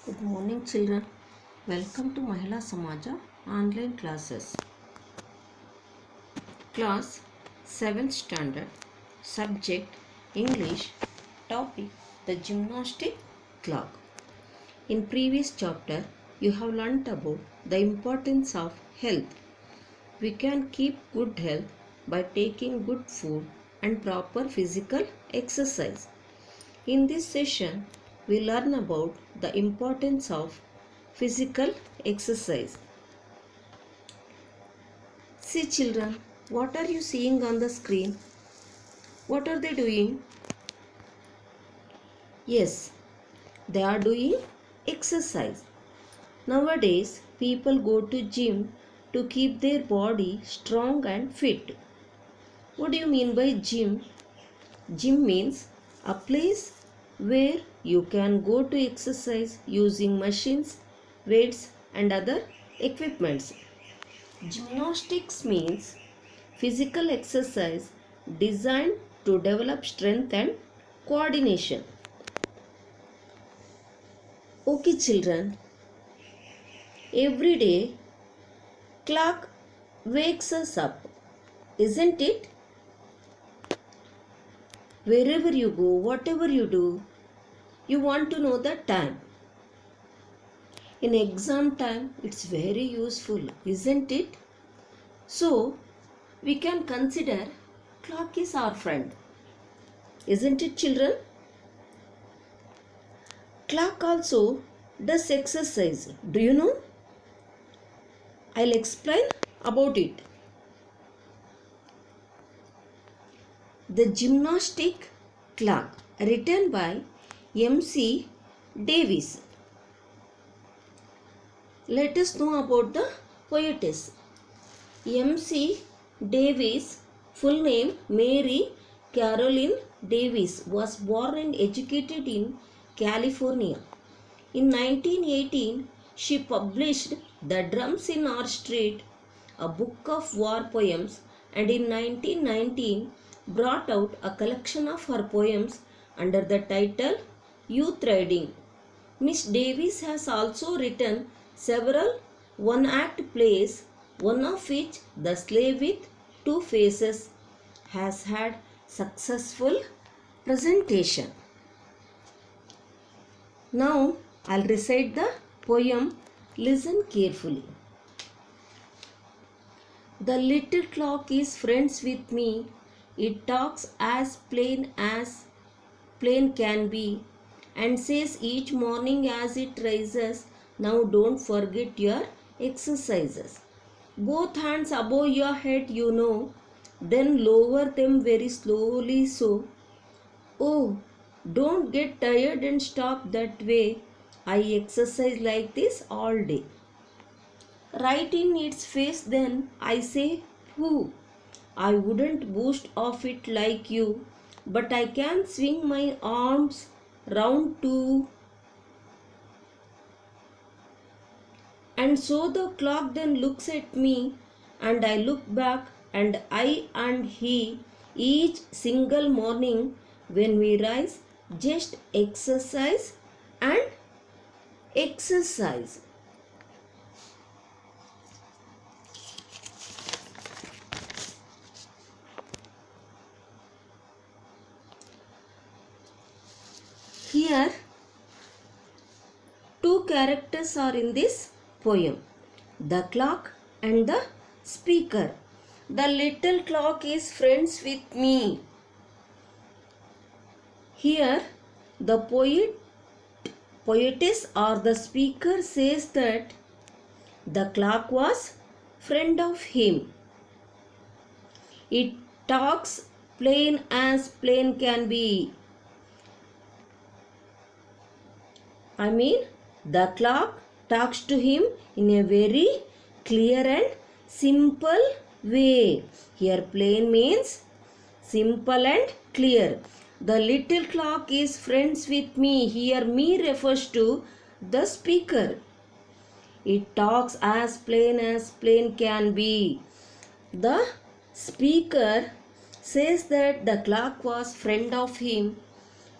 Good morning, children. Welcome to Mahila Samaja online classes. Class 7th standard. Subject English. Topic the gymnastic clock. In previous chapter, you have learnt about the importance of health. We can keep good health by taking good food and proper physical exercise. In this session, we learn about the importance of physical exercise. See children, what are you seeing on the screen? What are they doing? Yes, they are doing exercise. Nowadays, people go to gym to keep their body strong and fit. What do you mean by gym? Gym means a place where you can go to exercise using machines, weights and other equipments. Gymnastics means physical exercise designed to develop strength and coordination. Okay children, every day clock wakes us up, isn't it? Wherever you go, whatever you do, you want to know the time. In exam time, it's very useful, isn't it? So, we can consider clock is our friend. Isn't it children? Clock also does exercise. Do you know? I'll explain about it. The Gymnastic Clock, written by M.C. Davis. Let us know about the poetess. M.C. Davis, full name Mary Caroline Davis, was born and educated in California. In 1918, she published The Drums in Our Street, a book of war poems, and in 1919 brought out a collection of her poems under the title Youth Riding. Miss Davis has also written several one-act plays, one of which, The Slave with Two Faces, has had successful presentation. Now, I'll recite the poem. Listen carefully. The little clock is friends with me. It talks as plain can be, and says each morning as it rises, now don't forget your exercises. Both hands above your head, you know, then lower them very slowly so. Oh, don't get tired and stop that way. I exercise like this all day. Right in its face then I say, whoo, I wouldn't boast of it like you, but I can swing my arms round too. And so the clock then looks at me, and I look back, and I and he, each single morning when we rise, just exercise and exercise. Here, two characters are in this poem, the clock and the speaker. The little clock is friends with me. Here, the poetess or the speaker says that the clock was friend of him. It talks plain as plain can be. I mean, the clock talks to him in a very clear and simple way. Here plain means simple and clear. The little clock is friends with me. Here me refers to the speaker. It talks as plain can be. The speaker says that the clock was friend of him,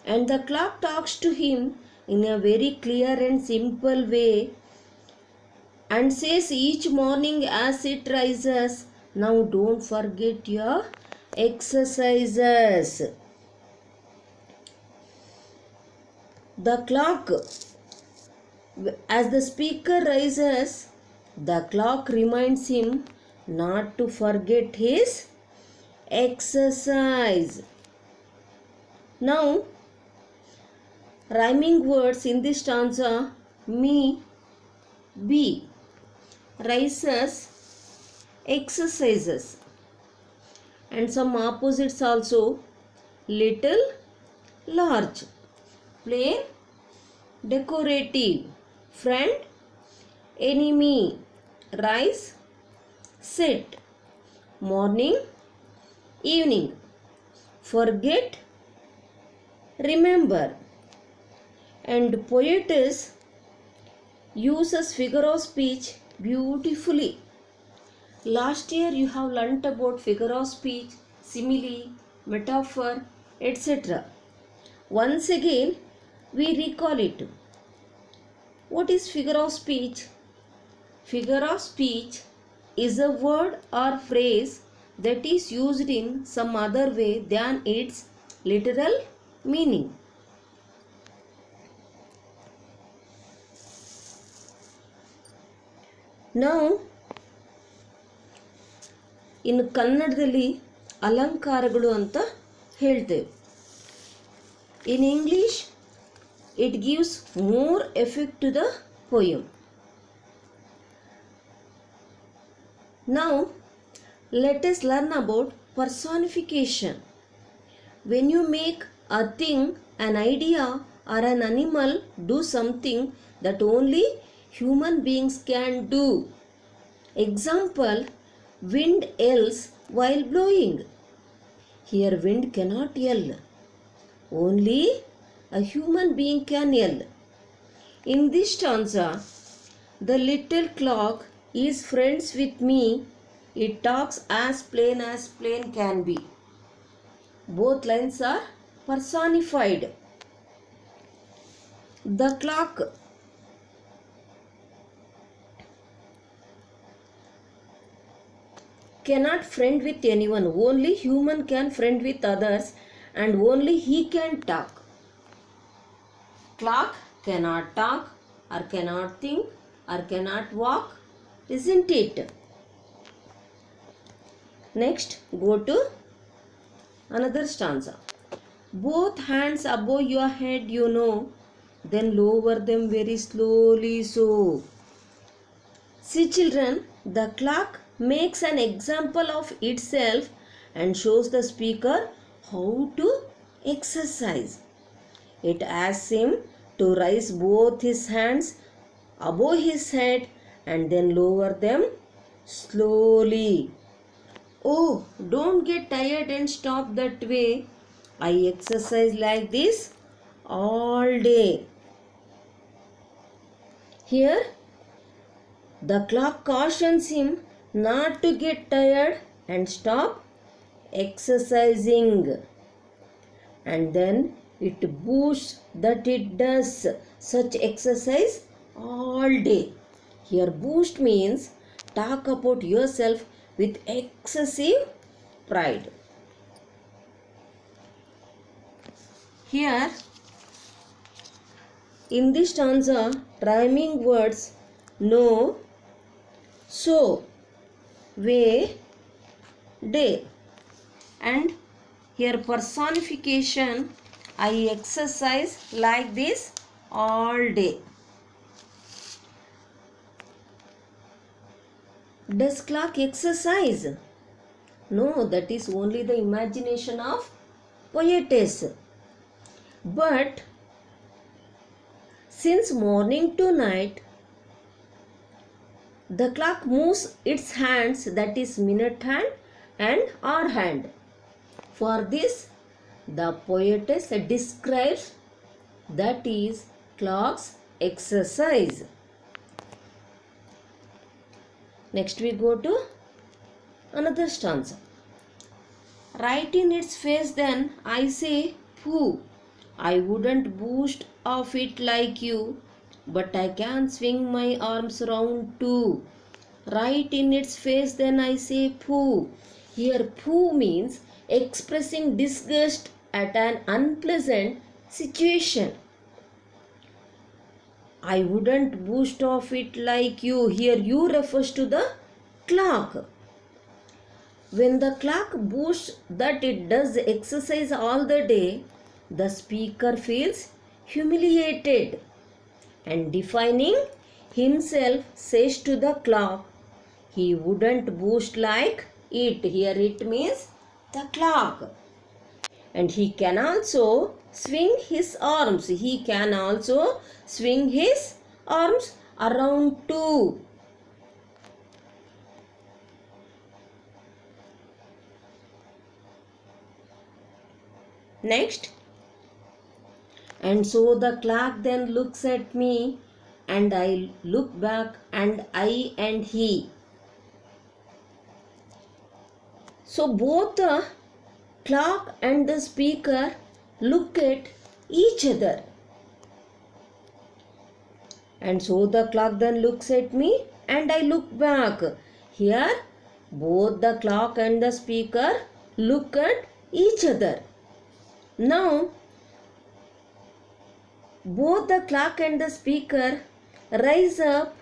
and the clock talks to him in a very clear and simple way and says each morning as it rises, now don't forget your exercises. The clock, as the speaker rises, the clock reminds him not to forget his exercise. Now, rhyming words in this stanza: me, be, rises, exercises, and some opposites also: little, large, plain, decorative, friend, enemy, rise, sit, morning, evening, forget, remember. And poetess uses figure of speech beautifully. Last year you have learnt about figure of speech, simile, metaphor, etc. Once again we recall it. What is figure of speech? Figure of speech is a word or phrase that is used in some other way than its literal meaning. Now, in ಕನ್ನಡದಲ್ಲಿ ಅಲಂಕಾರಗಳು ಅಂತ ಹೇಳ್ತೇವೆ. In English, it gives more effect to the poem. Now, let us learn about personification. When you make a thing, an idea, or an animal do something that only human beings can do. Example, wind yells while blowing. Here wind cannot yell. Only a human being can yell. In this stanza, the little clock is friends with me. It talks as plain can be. Both lines are personified. The clock cannot friend with anyone. Only human can friend with others, and only he can talk. Clock cannot talk, or cannot think, or cannot walk, isn't it? Next, go to another stanza. Both hands above your head, you know, then lower them very slowly so. See children, the clock makes an example of itself and shows the speaker how to exercise. It asks him to raise both his hands above his head and then lower them slowly. Oh, don't get tired and stop that way. I exercise like this all day. Here, the clock cautions him not to get tired and stop exercising. And then it boasts that it does such exercise all day. Here boast means talk about yourself with excessive pride. Here in this stanza, rhyming words no, so, way, day, and here personification, I exercise like this all day. Does clock exercise? No, that is only the imagination of poetess. But since morning to night, the clock moves its hands, that is minute hand and hour hand. For this, the poetess describes that is clock's exercise. Next we go to another stanza. Right in its face then I say, pooh, I wouldn't boast of it like you, but I can swing my arms round too. Right in its face, then I say pooh. Here, pooh means expressing disgust at an unpleasant situation. I wouldn't boast of it like you. Here, you refers to the clock. When the clock boasts that it does exercise all the day, the speaker feels humiliated and defining himself says to the clock, he wouldn't boast like it. Here it means the clock. And he can also swing his arms. He can also swing his arms around too. Next. And so the clock then looks at me, and I look back, and I and he. So both the clock and the speaker look at each other. And so the clock then looks at me, and I look back. Here both the clock and the speaker look at each other. Now both the clock and the speaker rise up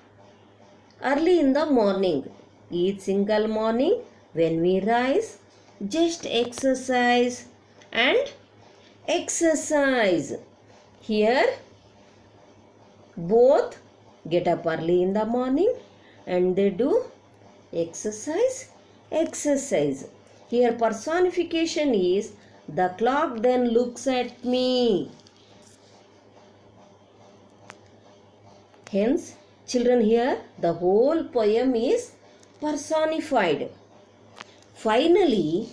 early in the morning. Each single morning when we rise, just exercise and exercise. Here both get up early in the morning and they do exercise. Here personification is the clock then looks at me. Hence, children, here the whole poem is personified. Finally,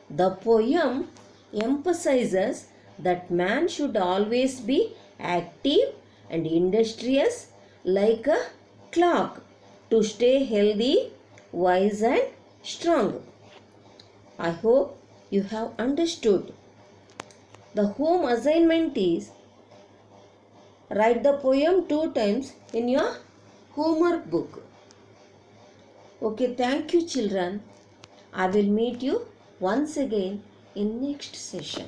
the poem emphasizes that man should always be active and industrious like a clock to stay healthy, wise and strong. I hope you have understood. The home assignment is write the poem 2 times in your homework book. Okay, thank you children. I will meet you once again in next session.